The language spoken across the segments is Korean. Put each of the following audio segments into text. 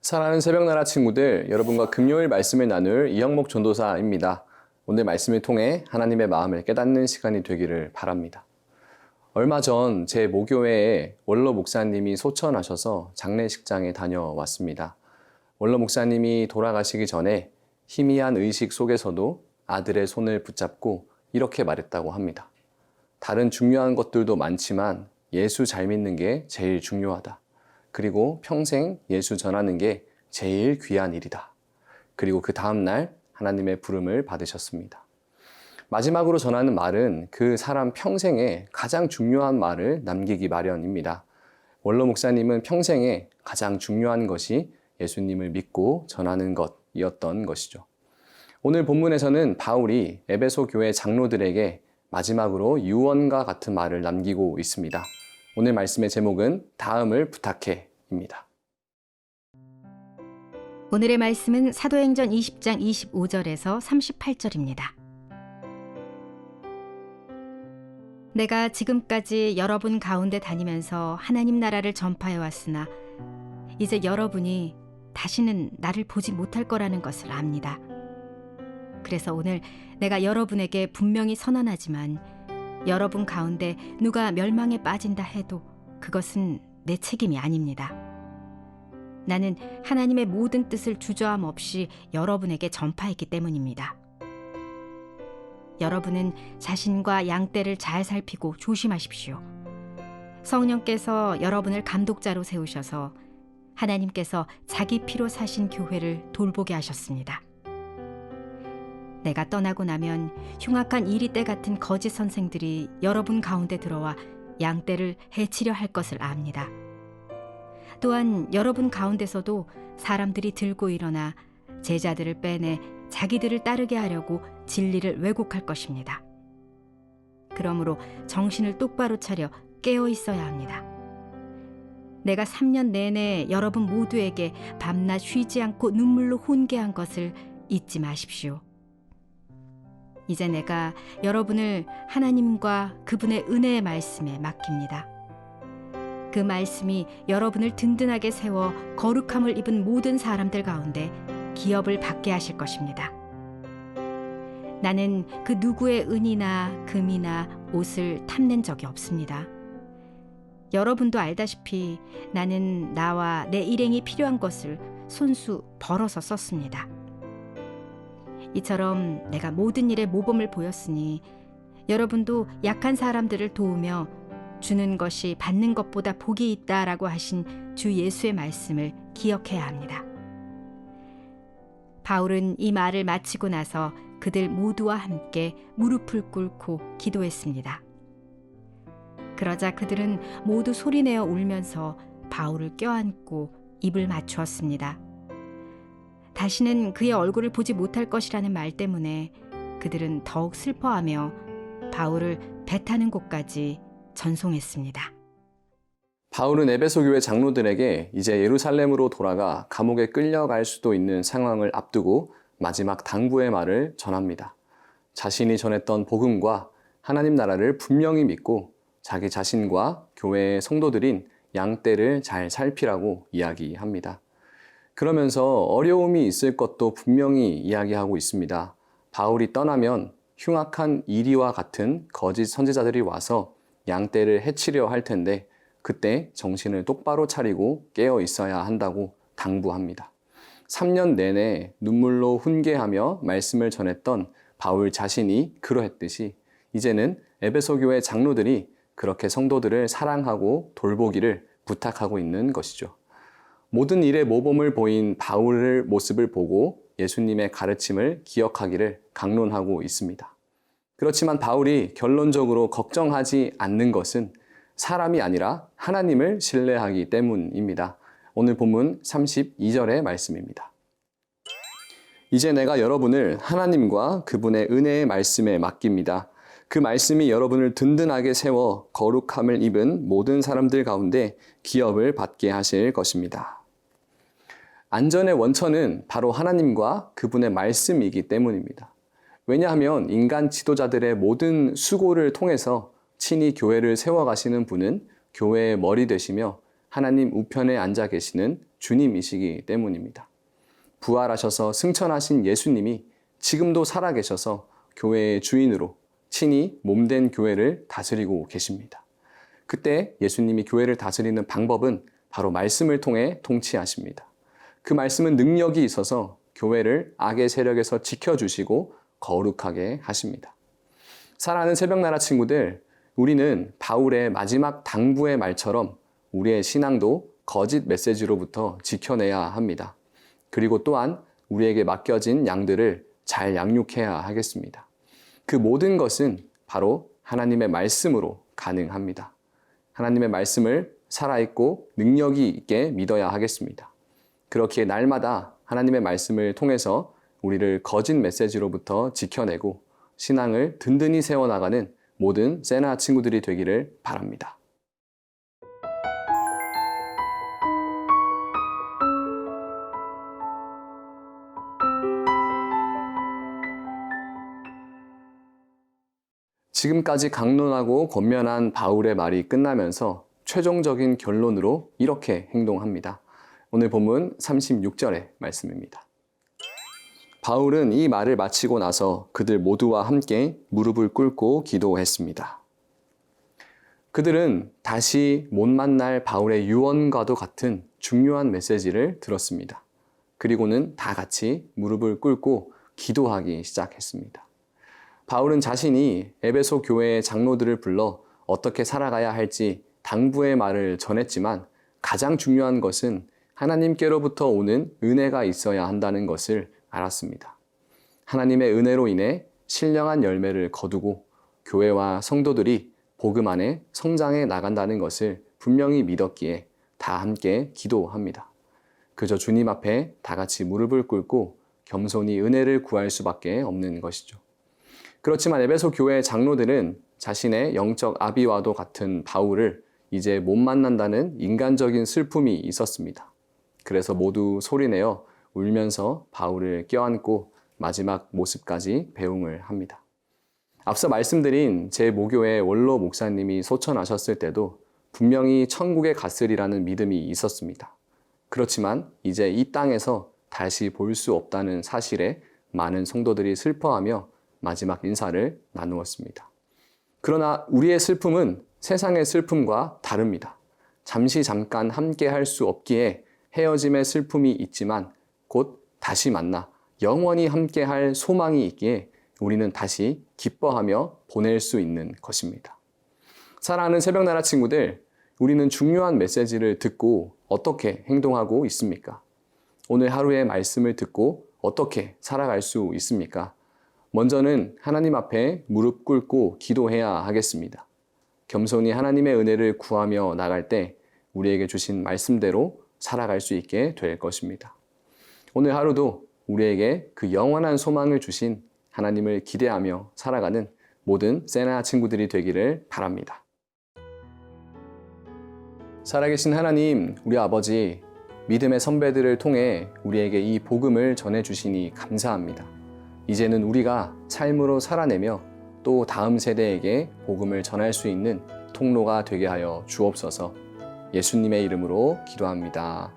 사랑하는 새벽나라 친구들, 여러분과 금요일 말씀을 나눌 이영목 전도사입니다. 오늘 말씀을 통해 하나님의 마음을 깨닫는 시간이 되기를 바랍니다. 얼마 전 제 모교회에 원로 목사님이 소천하셔서 장례식장에 다녀왔습니다. 원로 목사님이 돌아가시기 전에 희미한 의식 속에서도 아들의 손을 붙잡고 이렇게 말했다고 합니다. 다른 중요한 것들도 많지만 예수 잘 믿는 게 제일 중요하다. 그리고 평생 예수 전하는 게 제일 귀한 일이다. 그리고 그 다음날 하나님의 부름을 받으셨습니다. 마지막으로 전하는 말은 그 사람 평생에 가장 중요한 말을 남기기 마련입니다. 원로 목사님은 평생에 가장 중요한 것이 예수님을 믿고 전하는 것이었던 것이죠. 오늘 본문에서는 바울이 에베소 교회 장로들에게 마지막으로 유언과 같은 말을 남기고 있습니다. 오늘 말씀의 제목은 다음을 부탁해입니다. 오늘의 말씀은 사도행전 20장 25절에서 38절입니다. 내가 지금까지 여러분 가운데 다니면서 하나님 나라를 전파해 왔으나 이제 여러분이 다시는 나를 보지 못할 거라는 것을 압니다. 그래서 오늘 내가 여러분에게 분명히 선언하지만 여러분 가운데 누가 멸망에 빠진다 해도 그것은 내 책임이 아닙니다. 나는 하나님의 모든 뜻을 주저함 없이 여러분에게 전파했기 때문입니다. 여러분은 자신과 양떼를 잘 살피고 조심하십시오. 성령께서 여러분을 감독자로 세우셔서 하나님께서 자기 피로 사신 교회를 돌보게 하셨습니다. 내가 떠나고 나면 흉악한 이리떼 같은 거짓 선생들이 여러분 가운데 들어와 양떼를 해치려 할 것을 압니다. 또한 여러분 가운데서도 사람들이 들고 일어나 제자들을 빼내 자기들을 따르게 하려고 진리를 왜곡할 것입니다. 그러므로 정신을 똑바로 차려 깨어 있어야 합니다. 내가 3년 내내 여러분 모두에게 밤낮 쉬지 않고 눈물로 훈계한 것을 잊지 마십시오. 이제 내가 여러분을 하나님과 그분의 은혜의 말씀에 맡깁니다. 그 말씀이 여러분을 든든하게 세워 거룩함을 입은 모든 사람들 가운데 기업을 받게 하실 것입니다. 나는 그 누구의 은이나 금이나 옷을 탐낸 적이 없습니다. 여러분도 알다시피 나는 나와 내 일행이 필요한 것을 손수 벌어서 썼습니다. 이처럼 내가 모든 일에 모범을 보였으니 여러분도 약한 사람들을 도우며 주는 것이 받는 것보다 복이 있다라고 하신 주 예수의 말씀을 기억해야 합니다. 바울은 이 말을 마치고 나서 그들 모두와 함께 무릎을 꿇고 기도했습니다. 그러자 그들은 모두 소리내어 울면서 바울을 껴안고 입을 맞추었습니다. 다시는 그의 얼굴을 보지 못할 것이라는 말 때문에 그들은 더욱 슬퍼하며 바울을 배 타는 곳까지 전송했습니다. 바울은 에베소 교회 장로들에게 이제 예루살렘으로 돌아가 감옥에 끌려갈 수도 있는 상황을 앞두고 마지막 당부의 말을 전합니다. 자신이 전했던 복음과 하나님 나라를 분명히 믿고 자기 자신과 교회의 성도들인 양떼를 잘 살피라고 이야기합니다. 그러면서 어려움이 있을 것도 분명히 이야기하고 있습니다. 바울이 떠나면 흉악한 이리와 같은 거짓 선지자들이 와서 양떼를 해치려 할 텐데 그때 정신을 똑바로 차리고 깨어 있어야 한다고 당부합니다. 3년 내내 눈물로 훈계하며 말씀을 전했던 바울 자신이 그러했듯이 이제는 에베소 교회 장로들이 그렇게 성도들을 사랑하고 돌보기를 부탁하고 있는 것이죠. 모든 일에 모범을 보인 바울의 모습을 보고 예수님의 가르침을 기억하기를 강론하고 있습니다. 그렇지만 바울이 결론적으로 걱정하지 않는 것은 사람이 아니라 하나님을 신뢰하기 때문입니다. 오늘 본문 32절의 말씀입니다. 이제 내가 여러분을 하나님과 그분의 은혜의 말씀에 맡깁니다. 그 말씀이 여러분을 든든하게 세워 거룩함을 입은 모든 사람들 가운데 기업을 받게 하실 것입니다. 안전의 원천은 바로 하나님과 그분의 말씀이기 때문입니다. 왜냐하면 인간 지도자들의 모든 수고를 통해서 친히 교회를 세워가시는 분은 교회의 머리 되시며 하나님 우편에 앉아 계시는 주님이시기 때문입니다. 부활하셔서 승천하신 예수님이 지금도 살아계셔서 교회의 주인으로 친히 몸된 교회를 다스리고 계십니다. 그때 예수님이 교회를 다스리는 방법은 바로 말씀을 통해 통치하십니다. 그 말씀은 능력이 있어서 교회를 악의 세력에서 지켜주시고 거룩하게 하십니다. 사랑하는 새벽나라 친구들, 우리는 바울의 마지막 당부의 말처럼 우리의 신앙도 거짓 메시지로부터 지켜내야 합니다. 그리고 또한 우리에게 맡겨진 양들을 잘 양육해야 하겠습니다. 그 모든 것은 바로 하나님의 말씀으로 가능합니다. 하나님의 말씀을 살아있고 능력이 있게 믿어야 하겠습니다. 그렇기에 날마다 하나님의 말씀을 통해서 우리를 거짓 메시지로부터 지켜내고 신앙을 든든히 세워나가는 모든 세나 친구들이 되기를 바랍니다. 지금까지 강론하고 권면한 바울의 말이 끝나면서 최종적인 결론으로 이렇게 행동합니다. 오늘 본문 36절의 말씀입니다. 바울은 이 말을 마치고 나서 그들 모두와 함께 무릎을 꿇고 기도했습니다. 그들은 다시 못 만날 바울의 유언과도 같은 중요한 메시지를 들었습니다. 그리고는 다 같이 무릎을 꿇고 기도하기 시작했습니다. 바울은 자신이 에베소 교회의 장로들을 불러 어떻게 살아가야 할지 당부의 말을 전했지만 가장 중요한 것은 하나님께로부터 오는 은혜가 있어야 한다는 것을 알았습니다. 하나님의 은혜로 인해 신령한 열매를 거두고 교회와 성도들이 복음 안에 성장해 나간다는 것을 분명히 믿었기에 다 함께 기도합니다. 그저 주님 앞에 다 같이 무릎을 꿇고 겸손히 은혜를 구할 수밖에 없는 것이죠. 그렇지만 에베소 교회의 장로들은 자신의 영적 아비와도 같은 바울을 이제 못 만난다는 인간적인 슬픔이 있었습니다. 그래서 모두 소리내어 울면서 바울을 껴안고 마지막 모습까지 배웅을 합니다. 앞서 말씀드린 제 모교의 원로 목사님이 소천하셨을 때도 분명히 천국에 갔으리라는 믿음이 있었습니다. 그렇지만 이제 이 땅에서 다시 볼 수 없다는 사실에 많은 성도들이 슬퍼하며 마지막 인사를 나누었습니다. 그러나 우리의 슬픔은 세상의 슬픔과 다릅니다. 잠시 잠깐 함께 할 수 없기에 헤어짐의 슬픔이 있지만 곧 다시 만나 영원히 함께 할 소망이 있기에 우리는 다시 기뻐하며 보낼 수 있는 것입니다. 사랑하는 새벽나라 친구들, 우리는 중요한 메시지를 듣고 어떻게 행동하고 있습니까? 오늘 하루의 말씀을 듣고 어떻게 살아갈 수 있습니까? 먼저는 하나님 앞에 무릎 꿇고 기도해야 하겠습니다. 겸손히 하나님의 은혜를 구하며 나갈 때 우리에게 주신 말씀대로 살아갈 수 있게 될 것입니다. 오늘 하루도 우리에게 그 영원한 소망을 주신 하나님을 기대하며 살아가는 모든 세나 친구들이 되기를 바랍니다. 살아계신 하나님, 우리 아버지, 믿음의 선배들을 통해 우리에게 이 복음을 전해주시니 감사합니다. 이제는 우리가 삶으로 살아내며 또 다음 세대에게 복음을 전할 수 있는 통로가 되게 하여 주옵소서. 예수님의 이름으로 기도합니다.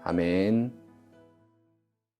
아멘.